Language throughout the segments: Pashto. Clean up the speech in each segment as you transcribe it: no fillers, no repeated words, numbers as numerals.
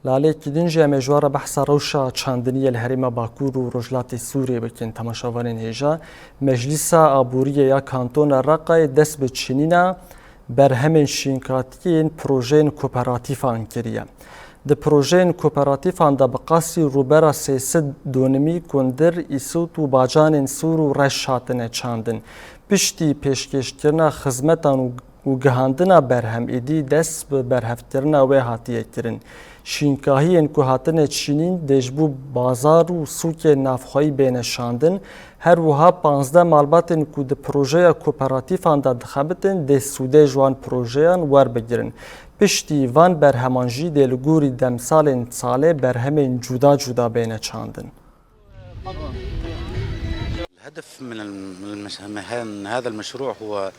لالێکی دنجی ئەمێژوارە بەحسا ڕەوشە چاندنیە لە هەرێمە باکوور و ڕۆژهەڵاتی سوورێ بکەن تەماشاوانین هێژە مەجلیسا ئابووریە یا کانتۆنە ڕەقای دەست بە چینینە بەرهەمێن شینکاتیین پرۆژێن کۆپەراتیفان کردیە. د پروژین کوپراتیفان دا بقاسی روبرا سیاست دونمی کندر ایسوت و باجان سور و رش هاتنه چاندن. پشتی پیشکشکرنا خدمتان و گهاندنا برهم ایدی دست به برهفترنا و هاتیه کرن. شینکاهی انکو هاتنه چینین دجبو بازار و سوک نافخوایی بین شاندن هر وها 15 مالبات انکو د پروژه کوپراتیفان دا دخبتن د سوده جوان پروژهان ور بگیرن. پشتی وان برهمانجی دلگوری دمسال ساله برهمین جدا جدا بین چاندن. الهدف من هذا المشروع هو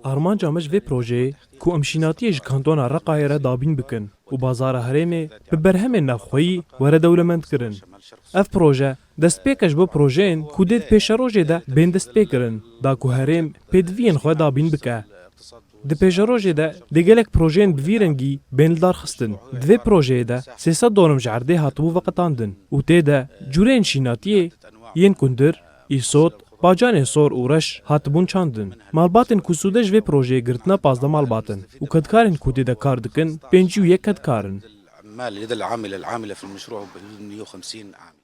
آرمانجا مج وی پروژه کو امشیناتیج کانتونا رقایره دابین بکن و بازار هرمه به برهم نفخویی وره دولمند کرن. اف پروژه دست پیکش با پروژین کو دید پیش روژه ده بین دست پیکرن دا کو هرم پیدوین خواه دابین بکه. د پیشروژه ده دگلک پروژین بویرنگی بین دار خستن. دوی پروژه ده 300 دونم جعرده هاتبو وقتاندن و ته ده جورین شیناتیه ین کندر ایسوت باجان سور اورش هاتبون چاندن. مالباتن کسوده جوی پروژه گرتنا 15 مالباتن و کدکارن کده ده کار دکن 51 کدکارن. العمال العامله في المشروع 150 عامل.